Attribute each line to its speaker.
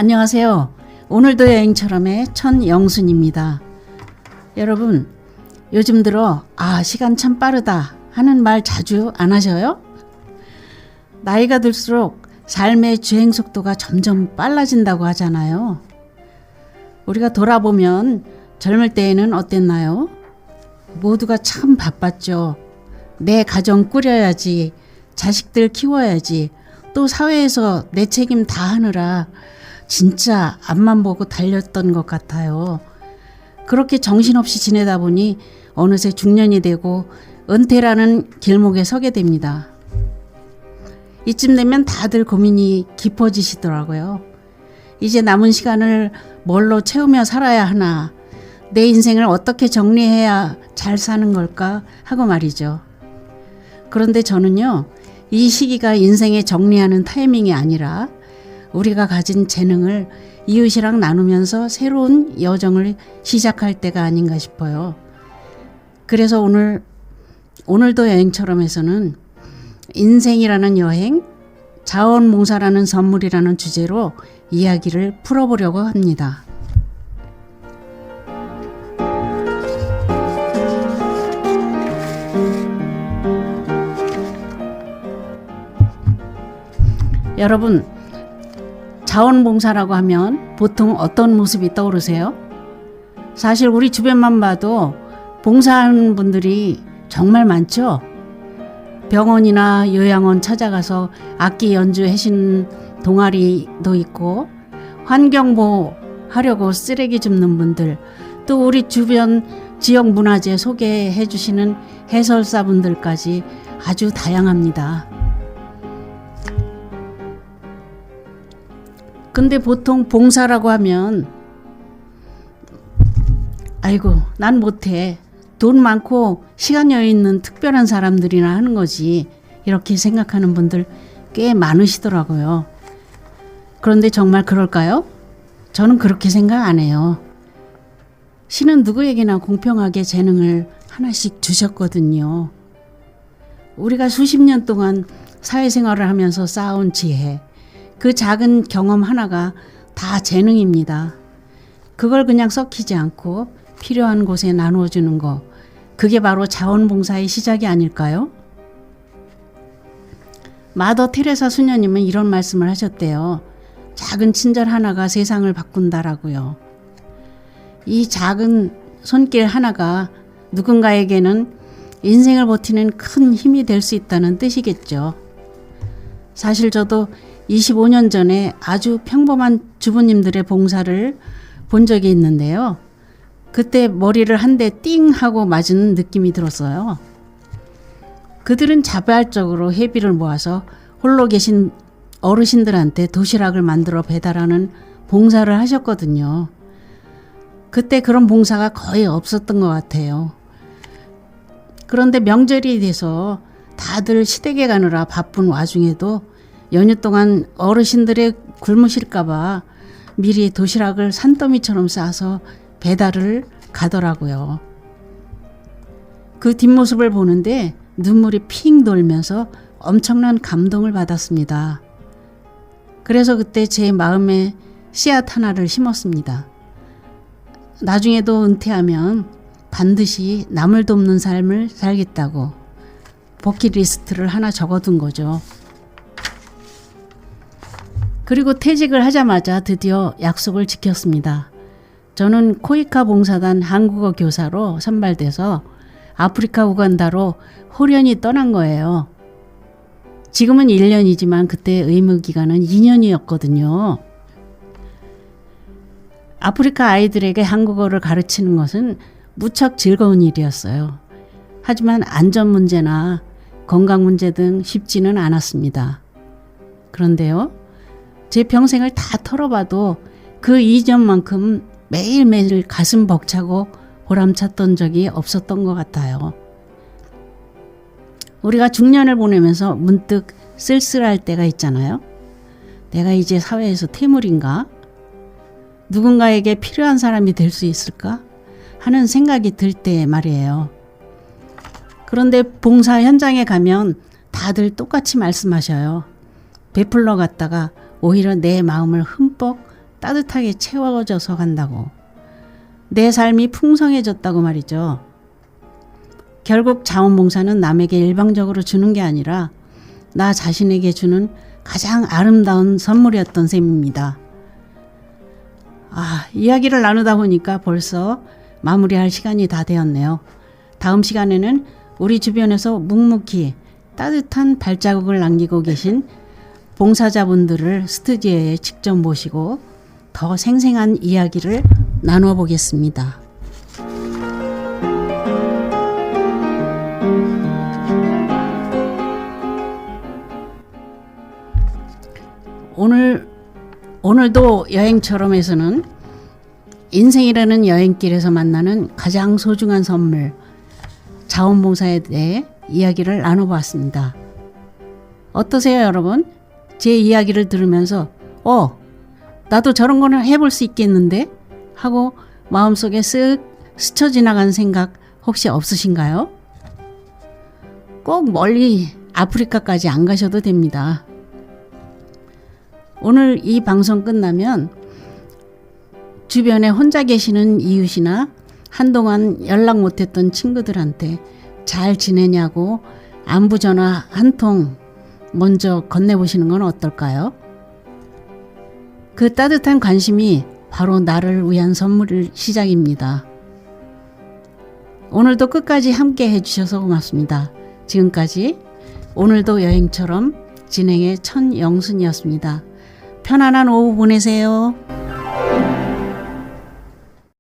Speaker 1: 안녕하세요. 오늘도 여행처럼의 천영순입니다. 여러분, 요즘 들어 시간 참 빠르다 하는 말 자주 안 하셔요? 나이가 들수록 삶의 주행 속도가 점점 빨라진다고 하잖아요. 우리가 돌아보면 젊을 때에는 어땠나요? 모두가 참 바빴죠. 내 가정 꾸려야지, 자식들 키워야지, 또 사회에서 내 책임 다 하느라 진짜 앞만 보고 달렸던 것 같아요. 그렇게 정신없이 지내다 보니 어느새 중년이 되고 은퇴라는 길목에 서게 됩니다. 이쯤 되면 다들 고민이 깊어지시더라고요. 이제 남은 시간을 뭘로 채우며 살아야 하나, 내 인생을 어떻게 정리해야 잘 사는 걸까 하고 말이죠. 그런데 저는요, 이 시기가 인생의 정리하는 타이밍이 아니라 우리가 가진 재능을 이웃이랑 나누면서 새로운 여정을 시작할 때가 아닌가 싶어요. 그래서 오늘도 여행처럼에서는 인생이라는 여행, 자원봉사라는 선물이라는 주제로 이야기를 풀어보려고 합니다. 여러분, 자원봉사라고 하면 보통 어떤 모습이 떠오르세요? 사실 우리 주변만 봐도 봉사하는 분들이 정말 많죠? 병원이나 요양원 찾아가서 악기 연주하시는 동아리도 있고, 환경보호 하려고 쓰레기 줍는 분들, 또 우리 주변 지역 문화재 소개해 주시는 해설사 분들까지 아주 다양합니다. 근데 보통 봉사라고 하면 아이고 난 못해, 돈 많고 시간 여유 있는 특별한 사람들이나 하는 거지, 이렇게 생각하는 분들 꽤 많으시더라고요. 그런데 정말 그럴까요? 저는 그렇게 생각 안 해요. 신은 누구에게나 공평하게 재능을 하나씩 주셨거든요. 우리가 수십 년 동안 사회생활을 하면서 쌓아온 지혜, 그 작은 경험 하나가 다 재능입니다. 그걸 그냥 썩히지 않고 필요한 곳에 나누어주는 거, 그게 바로 자원봉사의 시작이 아닐까요? 마더 테레사 수녀님은 이런 말씀을 하셨대요. 작은 친절 하나가 세상을 바꾼다라고요. 이 작은 손길 하나가 누군가에게는 인생을 버티는 큰 힘이 될 수 있다는 뜻이겠죠. 사실 저도 25년 전에 아주 평범한 주부님들의 봉사를 본 적이 있는데요. 그때 머리를 한 대 띵 하고 맞은 느낌이 들었어요. 그들은 자발적으로 회비를 모아서 홀로 계신 어르신들한테 도시락을 만들어 배달하는 봉사를 하셨거든요. 그때 그런 봉사가 거의 없었던 것 같아요. 그런데 명절이 돼서 다들 시댁에 가느라 바쁜 와중에도 연휴 동안 어르신들의 굶으실까봐 미리 도시락을 산더미처럼 싸서 배달을 가더라고요. 그 뒷모습을 보는데 눈물이 핑 돌면서 엄청난 감동을 받았습니다. 그래서 그때 제 마음에 씨앗 하나를 심었습니다. 나중에도 은퇴하면 반드시 남을 돕는 삶을 살겠다고 버킷리스트를 하나 적어둔 거죠. 그리고 퇴직을 하자마자 드디어 약속을 지켰습니다. 저는 코이카 봉사단 한국어 교사로 선발돼서 아프리카 우간다로 호련히 떠난 거예요. 지금은 1년이지만 그때 의무 기간은 2년이었거든요. 아프리카 아이들에게 한국어를 가르치는 것은 무척 즐거운 일이었어요. 하지만 안전 문제나 건강 문제 등 쉽지는 않았습니다. 그런데요, 제 평생을 다 털어봐도 그 2년만큼 매일매일 가슴 벅차고 보람찼던 적이 없었던 것 같아요. 우리가 중년을 보내면서 문득 쓸쓸할 때가 있잖아요. 내가 이제 사회에서 퇴물인가? 누군가에게 필요한 사람이 될 수 있을까? 하는 생각이 들 때 말이에요. 그런데 봉사 현장에 가면 다들 똑같이 말씀하셔요. 베풀러 갔다가 오히려 내 마음을 흠뻑 따뜻하게 채워져서 간다고. 내 삶이 풍성해졌다고 말이죠. 결국 자원봉사는 남에게 일방적으로 주는 게 아니라 나 자신에게 주는 가장 아름다운 선물이었던 셈입니다. 이야기를 나누다 보니까 벌써 마무리할 시간이 다 되었네요. 다음 시간에는 우리 주변에서 묵묵히 따뜻한 발자국을 남기고 계신 봉사자분들을 스튜디오에 직접 모시고 더 생생한 이야기를 나눠 보겠습니다. 오늘도 여행처럼에서는 인생이라는 여행길에서 만나는 가장 소중한 선물, 자원봉사에 대해 이야기를 나눠봤습니다. 어떠세요, 여러분? 제 이야기를 들으면서 나도 저런 거는 해볼 수 있겠는데? 하고 마음속에 쓱 스쳐 지나간 생각 혹시 없으신가요? 꼭 멀리 아프리카까지 안 가셔도 됩니다. 오늘 이 방송 끝나면 주변에 혼자 계시는 이웃이나 한동안 연락 못했던 친구들한테 잘 지내냐고 안부 전화 한 통 먼저 건네보시는 건 어떨까요? 그 따뜻한 관심이 바로 나를 위한 선물 시작입니다. 오늘도 끝까지 함께 해주셔서 고맙습니다. 지금까지 오늘도 여행처럼 진행의 천영순이었습니다. 편안한 오후 보내세요.